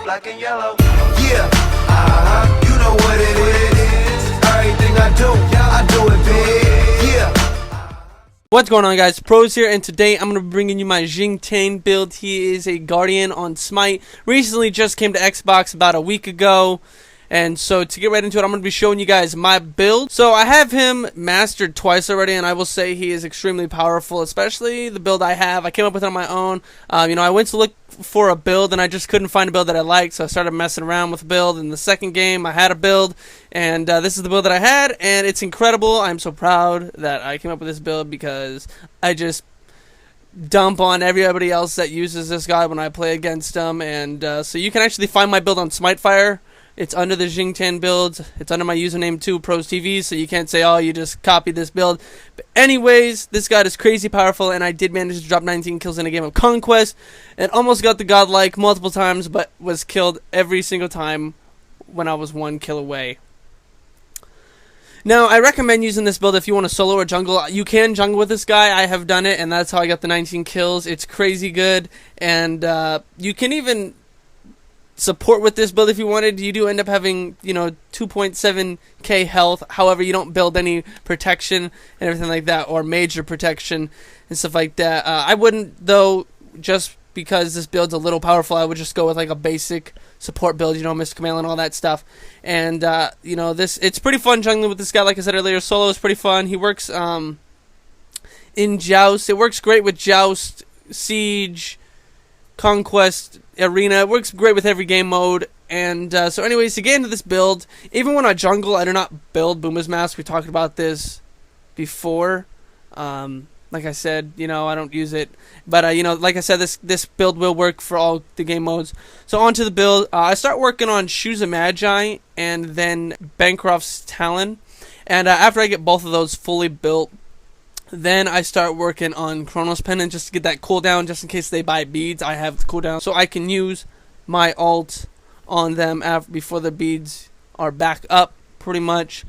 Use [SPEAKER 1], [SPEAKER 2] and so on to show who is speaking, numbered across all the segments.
[SPEAKER 1] black and yellow. Yeah, you know what it is. Everything I do it big. Yeah.
[SPEAKER 2] What's going on, guys? Pros here, and today I'm going to be bringing you my Xing Tian build. He is a Guardian on Smite. Recently just came to Xbox about a week ago. And so to get right into it, I'm going to be showing you guys my build. So I have him mastered twice already, and I will say he is extremely powerful, especially the build I have. I came up with it on my own. I went to look for a build, and I just couldn't find a build that I liked, so I started messing around with a build. In the second game, I had a build, and this is the build that I had, and it's incredible. I'm so proud that I came up with this build because I just dump on everybody else that uses this guy when I play against them. And so you can actually find my build on Smitefire. It's under the Xing Tian builds. It's under my username too, Pros TV, so you can't say, oh, you just copied this build. But anyways, this god is crazy powerful, and I did manage to drop 19 kills in a game of Conquest, and almost got the godlike multiple times, but was killed every single time when I was 1 kill away. Now, I recommend using this build if you want to solo or jungle. You can jungle with this guy. I have done it, and that's how I got the 19 kills. It's crazy good, and you can even support with this build if you wanted. You do end up having, 2.7k health. However, you don't build any protection and everything like that, or major protection and stuff like that. I wouldn't, though, just because this build's a little powerful. I would just go with like a basic support build, Mr. Command and all that stuff. And it's pretty fun jungling with this guy. Like I said earlier, solo is pretty fun. He works in Joust. It works great with Joust, Siege, Conquest, Arena. It works great with every game mode. And so anyways, to get into this build, even when I jungle, I do not build Boomer's Mask. We talked about this before. Like I said, I don't use it. But, like I said, this build will work for all the game modes. So on to the build. I start working on Shoes of Magi and then Bancroft's Talon. And after I get both of those fully built, then I start working on Chronos Pendant just to get that cooldown, just in case they buy beads. I have the cooldown, so I can use my ult on them before the beads are back up, pretty much.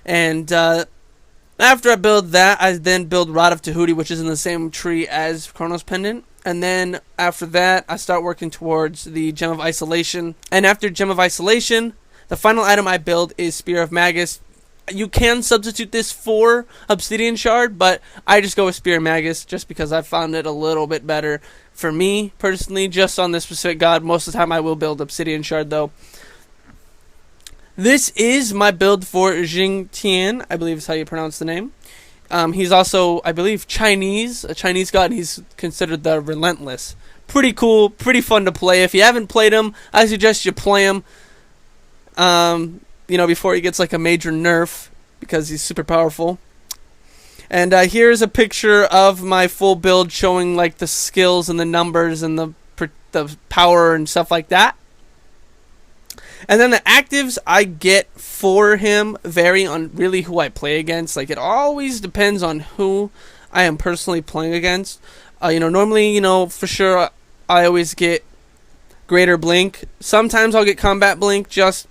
[SPEAKER 2] And after I build that, I then build Rod of Tahuti, which is in the same tree as Chronos Pendant. And then after that, I start working towards the Gem of Isolation. And after Gem of Isolation, the final item I build is Spear of Magus. You can substitute this for Obsidian Shard, but I just go with Spear of Magus just because I found it a little bit better for me, personally, just on this specific god. Most of the time I will build Obsidian Shard, though. This is my build for Xing Tian, I believe is how you pronounce the name. He's also, I believe, Chinese, a Chinese god. He's considered the Relentless. Pretty cool, pretty fun to play. If you haven't played him, I suggest you play him. Before he gets like a major nerf, because he's super powerful. And here's a picture of my full build showing like the skills and the numbers and the power and stuff like that. And then the actives I get for him vary on really who I play against. Like, it always depends on who I am personally playing against. Normally, for sure, I always get Greater Blink. Sometimes I'll get Combat Blink just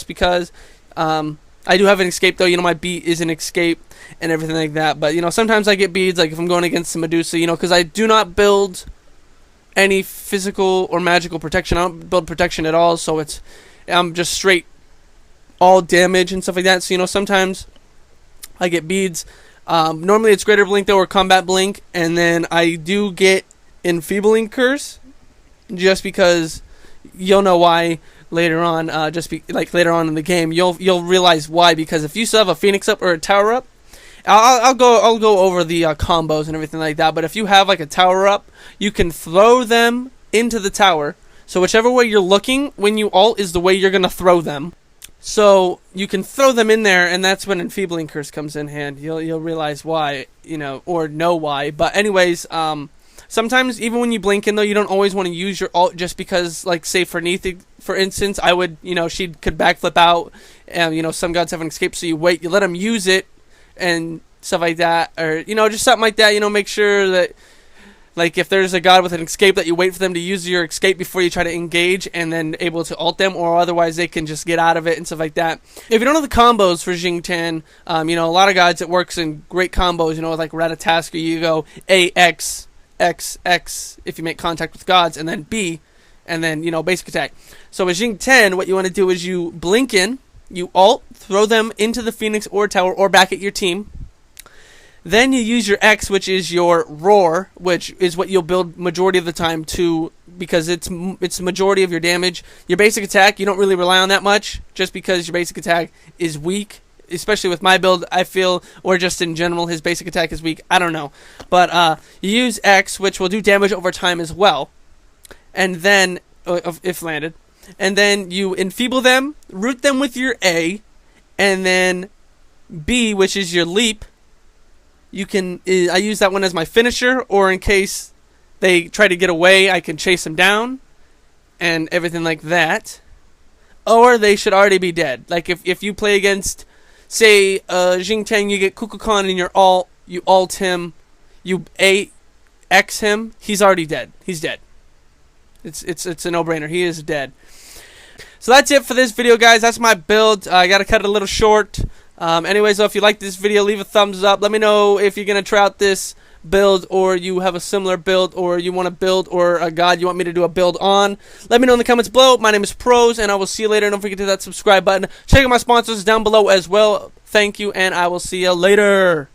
[SPEAKER 2] because I do have an escape, though. My beat is an escape and everything like that. But, sometimes I get beads, like if I'm going against the Medusa, because I do not build any physical or magical protection. I don't build protection at all, so I'm just straight all damage and stuff like that. So, sometimes I get beads. Normally it's Greater Blink, though, or Combat Blink. And then I do get Enfeebling Curse, just because you'll know why later on. Later on in the game, you'll realize why. Because if you still have a Phoenix up or a Tower up, I'll go over the combos and everything like that. But if you have like a Tower up, you can throw them into the tower. So whichever way you're looking when you ult is the way you're gonna throw them. So you can throw them in there, and that's when Enfeebling Curse comes in hand. You'll realize why, or know why. But anyways, sometimes even when you blink in, though, you don't always want to use your ult, just because, like, say for Neath, for instance, I would, she could backflip out, and, some gods have an escape, so you wait, you let them use it, and stuff like that, or, just something like that, make sure that, like, if there's a god with an escape, that you wait for them to use your escape before you try to engage, and then able to ult them, or otherwise they can just get out of it and stuff like that. If you don't know the combos for Xing Tian, a lot of gods, it works in great combos, with like Ratatasker, you go A, X, X, X if you make contact with gods, and then B and then, basic attack. So with Xing Tian, what you want to do is you blink in, you ult, throw them into the Phoenix or tower or back at your team. Then you use your X, which is your roar, which is what you'll build majority of the time to, because it's the majority of your damage. Your basic attack, you don't really rely on that much, just because your basic attack is weak. Especially with my build, I feel, or just in general, his basic attack is weak. I don't know. But you use X, which will do damage over time as well. And then, if landed. And then you enfeeble them, root them with your A, and then B, which is your leap. I use that one as my finisher, or in case they try to get away, I can chase them down, and everything like that. Or they should already be dead. Like if you play against, say, Xing Tian, you get Kukulkan in your ult, you ult him, you X him, he's already dead. He's dead. It's a no-brainer. He is dead. So that's it for this video, guys. That's my build. I got to cut it a little short. Anyways, though, if you like this video, leave a thumbs up. Let me know if you're going to try out this build, or you have a similar build, or you want to build, or a god you want me to do a build on. Let me know in the comments below. My name is Pros, and I will see you later. Don't forget to hit that subscribe button. Check out my sponsors down below as well. Thank you, and I will see you later.